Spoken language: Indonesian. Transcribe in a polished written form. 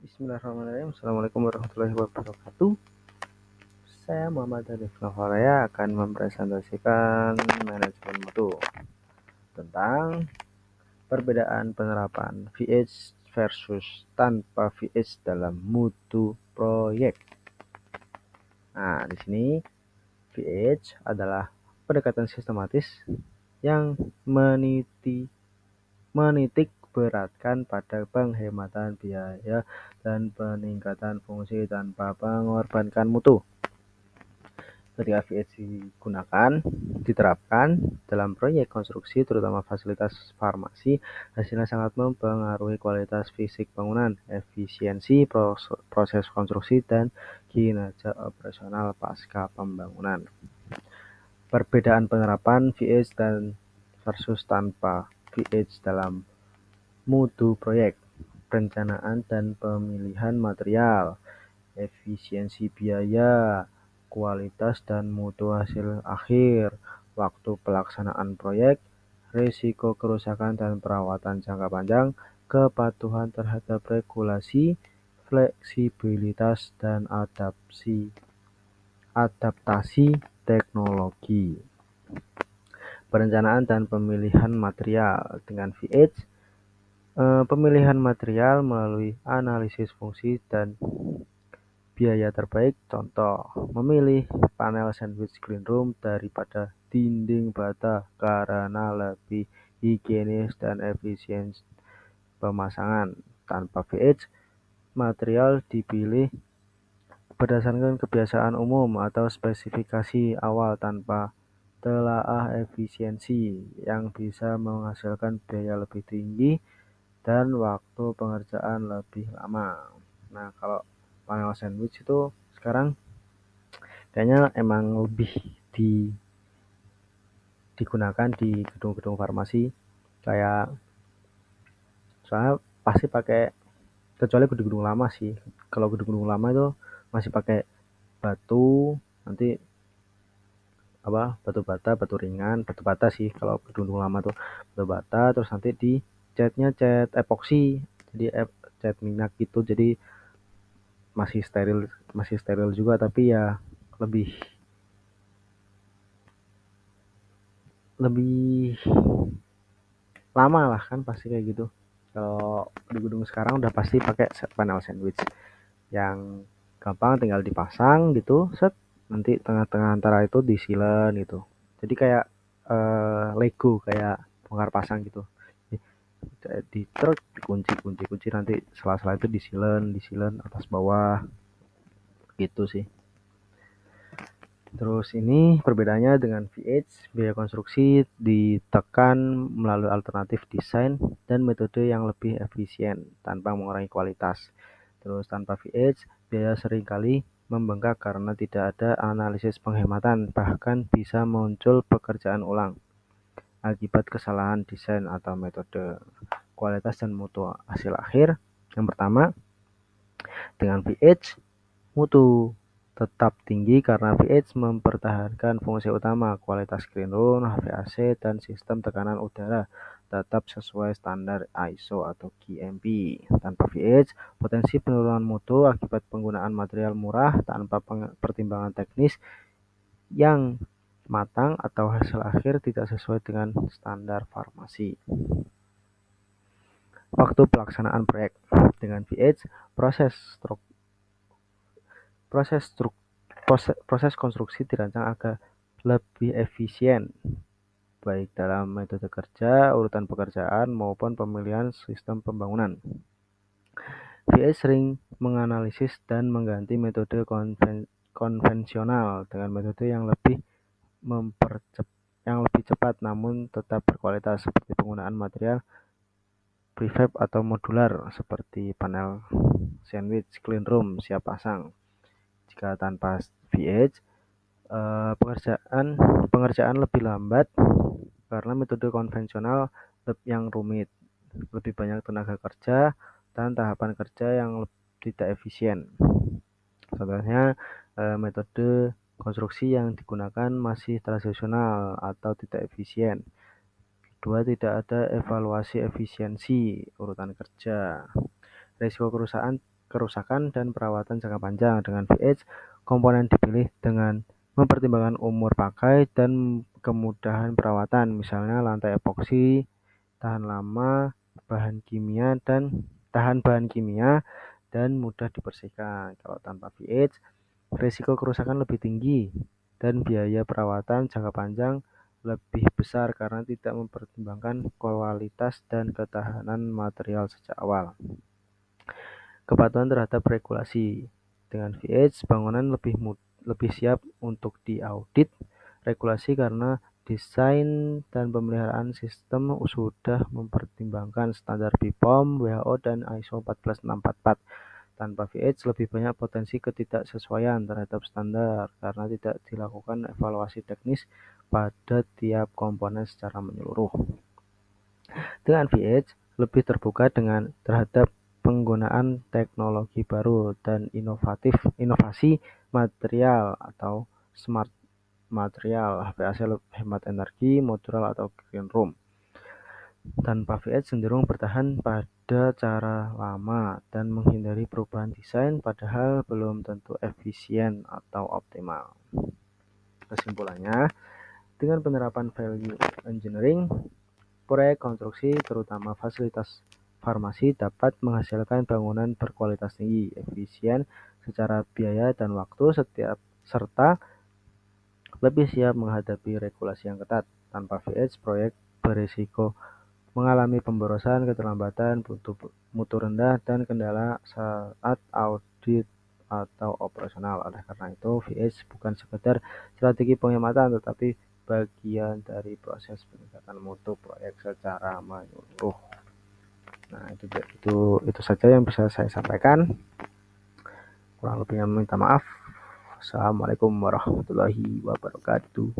Bismillahirrahmanirrahim. Assalamualaikum warahmatullahi wabarakatuh. Saya Muhammad Hanif Novaria akan mempresentasikan manajemen mutu tentang perbedaan penerapan VH versus tanpa VH dalam mutu proyek. Nah, di sini VH adalah pendekatan sistematis yang menitik beratkan pada penghematan biaya dan peningkatan fungsi tanpa mengorbankan mutu. Ketika VH diterapkan dalam proyek konstruksi, terutama fasilitas farmasi, hasilnya sangat mempengaruhi kualitas fisik bangunan, efisiensi proses konstruksi, dan kinerja operasional pasca pembangunan. Perbedaan penerapan VH dan versus tanpa VH dalam mutu proyek: perencanaan dan pemilihan material, efisiensi biaya, kualitas dan mutu hasil akhir, waktu pelaksanaan proyek, risiko kerusakan dan perawatan jangka panjang, kepatuhan terhadap regulasi, fleksibilitas dan adaptasi teknologi. Perencanaan dan pemilihan material dengan VH, pemilihan material melalui analisis fungsi dan biaya terbaik. Contoh, memilih panel sandwich clean room daripada dinding bata karena lebih higienis dan efisien pemasangan. Tanpa VH, material dipilih berdasarkan kebiasaan umum atau spesifikasi awal tanpa telaah efisiensi yang bisa menghasilkan biaya lebih tinggi dan waktu pengerjaan lebih lama. Nah, kalau panel sandwich itu sekarang kayaknya emang lebih digunakan di gedung-gedung farmasi, kayak soalnya pasti pakai, kecuali gedung-gedung lama sih. Kalau gedung-gedung lama itu masih pakai batu, nanti batu bata, batu ringan, batu bata sih kalau gedung-gedung lama tuh, batu bata, terus nanti di catnya cat epoksi, jadi cat minyak gitu, jadi masih steril juga, tapi ya lebih lama lah kan, pasti kayak gitu. Kalau di gedung sekarang udah pasti pakai panel sandwich yang gampang, tinggal dipasang gitu, set, nanti tengah-tengah antara itu disilen gitu. Jadi kayak Lego, kayak bongkar pasang gitu. Di truk dikunci, nanti sela-sela itu disilen atas bawah gitu sih. Terus ini perbedaannya dengan VH, biaya konstruksi ditekan melalui alternatif desain dan metode yang lebih efisien tanpa mengurangi kualitas. Terus tanpa VH, biaya seringkali membengkak karena tidak ada analisis penghematan, bahkan bisa muncul pekerjaan ulang akibat kesalahan desain atau metode. Kualitas dan mutu hasil akhir: yang pertama, dengan VH, mutu tetap tinggi karena VH mempertahankan fungsi utama, kualitas clean room, HVAC, dan sistem tekanan udara tetap sesuai standar ISO atau GMP. Tanpa VH, potensi penurunan mutu akibat penggunaan material murah tanpa pertimbangan teknis yang matang atau hasil akhir tidak sesuai dengan standar farmasi. Waktu pelaksanaan proyek dengan VH, proses konstruksi dirancang agar lebih efisien, baik dalam metode kerja, urutan pekerjaan, maupun pemilihan sistem pembangunan. VH sering menganalisis dan mengganti metode konvensional dengan metode yang lebih cepat namun tetap berkualitas, seperti penggunaan material prefab atau modular seperti panel sandwich clean room siap pasang. Jika tanpa VH, pengerjaan lebih lambat karena metode konvensional yang rumit, lebih banyak tenaga kerja, dan tahapan kerja yang tidak efisien. Contohnya, metode konstruksi yang digunakan masih tradisional atau tidak efisien. Kedua, tidak ada evaluasi efisiensi urutan kerja. Risiko kerusakan kerusakan dan perawatan jangka panjang. Dengan VH, komponen dipilih dengan mempertimbangkan umur pakai dan kemudahan perawatan, misalnya lantai epoksi, tahan lama, tahan bahan kimia dan mudah dibersihkan. Kalau tanpa VH, risiko kerusakan lebih tinggi dan biaya perawatan jangka panjang lebih besar karena tidak mempertimbangkan kualitas dan ketahanan material sejak awal. Kepatuhan terhadap regulasi. Dengan VH, bangunan lebih siap untuk diaudit regulasi karena desain dan pemeliharaan sistem sudah mempertimbangkan standar BPOM, WHO, dan ISO 14644. Tanpa VH, lebih banyak potensi ketidaksesuaian terhadap standar karena tidak dilakukan evaluasi teknis pada tiap komponen secara menyeluruh. Dengan VH, lebih terbuka terhadap penggunaan teknologi baru dan inovasi material atau smart material, HVAC hemat energi, modular atau green room. Tanpa VH cenderung bertahan pada cara lama dan menghindari perubahan desain padahal belum tentu efisien atau optimal. Kesimpulannya, dengan penerapan value engineering, proyek konstruksi terutama fasilitas farmasi dapat menghasilkan bangunan berkualitas tinggi, efisien secara biaya dan waktu serta lebih siap menghadapi regulasi yang ketat. Tanpa VH, proyek berisiko mengalami pemborosan, keterlambatan, mutu rendah, dan kendala saat audit atau operasional. Oleh karena itu, VH bukan sekedar strategi penghematan, tetapi bagian dari proses peningkatan mutu proyek secara menyeluruh. Nah, itu saja yang bisa saya sampaikan. Kurang lebihnya minta maaf. Assalamualaikum warahmatullahi wabarakatuh.